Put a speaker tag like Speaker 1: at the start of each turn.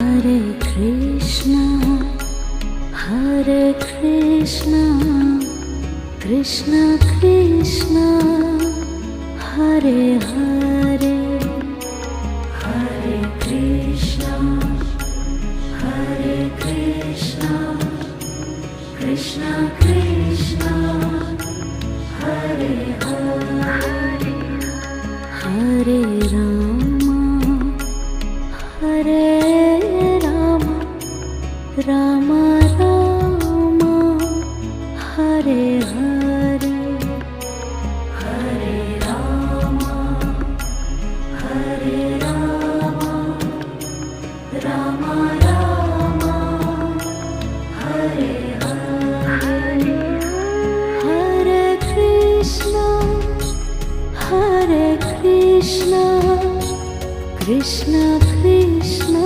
Speaker 1: Hare Krishna, Krishna Krishna, Hare Hare, Hare Krishna, Krishna Krishna, Hare Hare, Hare Rama, Hare Rama, Rama Rama, Hare Hare, Hare Rama, Hare Rama, Rama Rama, Hare Hare, Hare Krishna, Krishna Krishna,